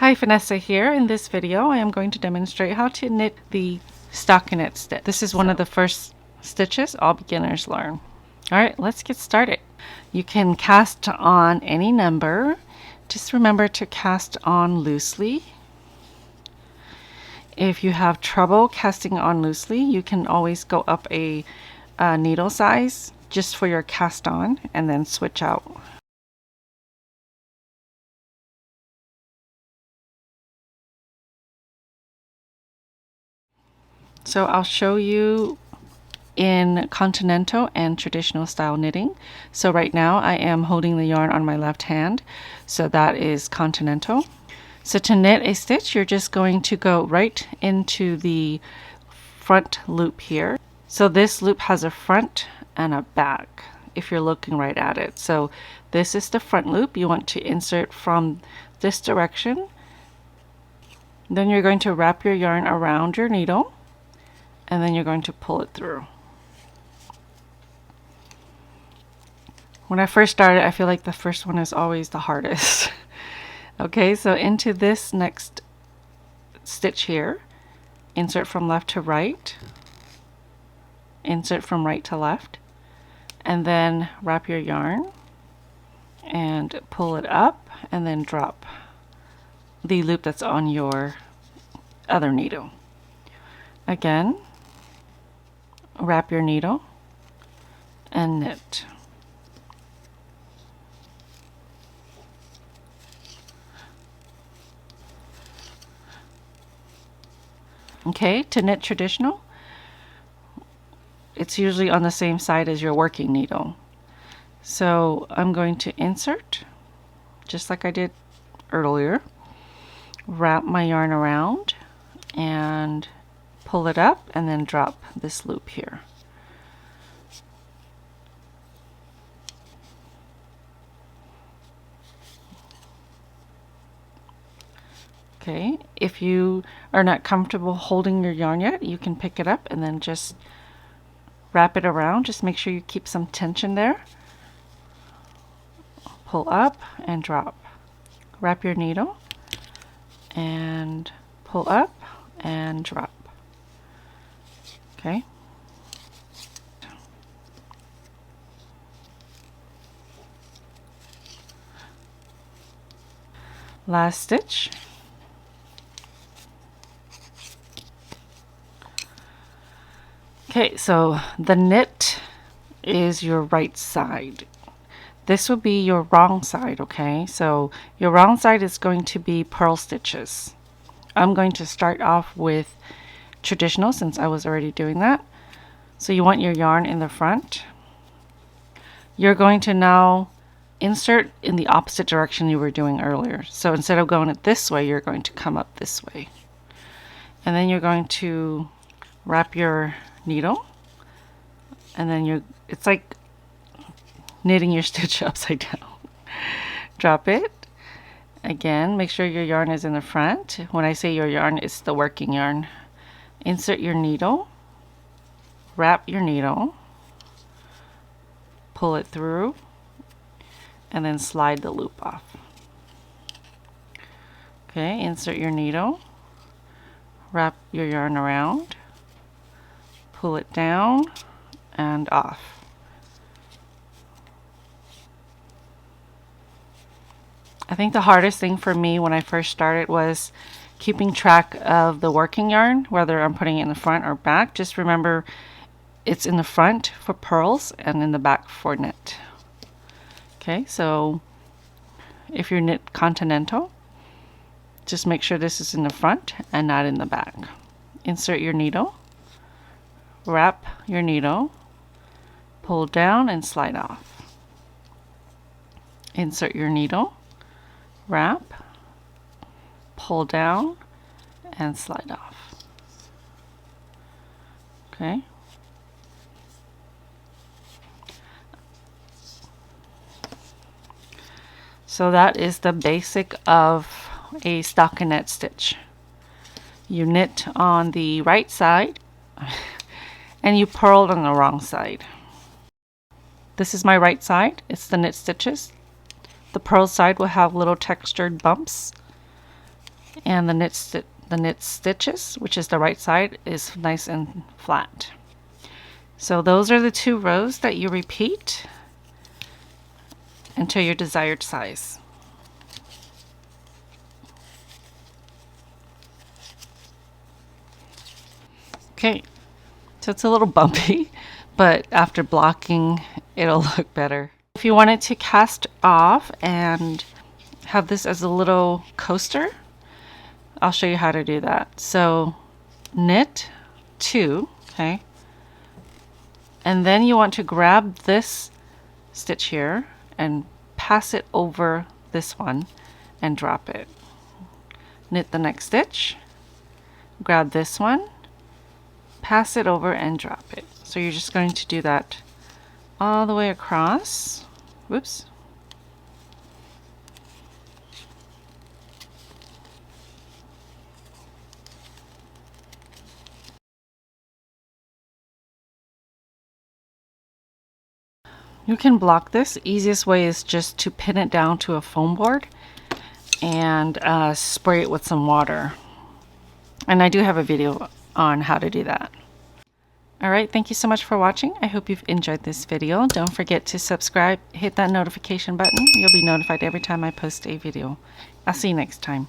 Hi, Phanessa here. In this video, I am going to demonstrate how to knit the stockinette stitch. This is one of the first stitches all beginners learn. Alright, let's get started. You can cast on any number. Just remember to cast on loosely. If you have trouble casting on loosely, you can always go up a needle size just for your cast on and then switch out. So I'll show you in continental and traditional style knitting. So right now I am holding the yarn on my left hand, so that is continental. So to knit a stitch, you're just going to go right into the front loop here. So this loop has a front and a back if you're looking right at it. So this is the front loop. You want to insert from this direction. Then you're going to wrap your yarn around your needle, and then you're going to pull it through. When I first started, I feel like the first one is always the hardest. Okay, so into this next stitch here, insert from left to right, insert from right to left, and then wrap your yarn and pull it up and then drop the loop that's on your other needle. Again, wrap your needle and knit. Okay, to knit traditional, it's usually on the same side as your working needle. So I'm going to insert, just like I did earlier, wrap my yarn around and pull it up and then drop this loop here. Okay, if you are not comfortable holding your yarn yet, you can pick it up and then just wrap it around. Just make sure you keep some tension there. Pull up and drop. Wrap your needle and pull up and drop. Okay. Last stitch. Okay, so the knit is your right side. This will be your wrong side, okay? So your wrong side is going to be purl stitches. I'm going to start off with traditional since I was already doing that. So you want your yarn in the front. You're going to now insert in the opposite direction you were doing earlier. So instead of going it this way, you're going to come up this way. And then you're going to wrap your needle, and then it's like knitting your stitch upside down. Drop it. Again, make sure your yarn is in the front. When I say your yarn, it's the working yarn. Insert your needle, wrap your needle, pull it through, and then slide the loop off. Okay, insert your needle, wrap your yarn around, pull it down and off. I think the hardest thing for me when I first started was keeping track of the working yarn, whether I'm putting it in the front or back. Just remember it's in the front for purls and in the back for knit. Okay, so if you're knit continental, just make sure this is in the front and not in the back. Insert your needle, wrap your needle, pull down and slide off. Insert your needle, wrap, pull down and slide off. Okay. So that is the basic of a stockinette stitch. You knit on the right side and you purled on the wrong side. This is my right side. It's the knit stitches. The purl side will have little textured bumps. And the knit stitches, which is the right side, is nice and flat. So those are the 2 rows that you repeat until your desired size. Okay, so it's a little bumpy, but after blocking, it'll look better. If you wanted to cast off and have this as a little coaster, I'll show you how to do that. So knit 2, okay, and then you want to grab this stitch here and pass it over this one and drop it. Knit the next stitch, grab this one, pass it over and drop it. So you're just going to do that all the way across. Whoops. You can block this. Easiest way is just to pin it down to a foam board and spray it with some water. And I do have a video on how to do that. Alright, thank you so much for watching. I hope you've enjoyed this video. Don't forget to subscribe, hit that notification button. You'll be notified every time I post a video. I'll see you next time.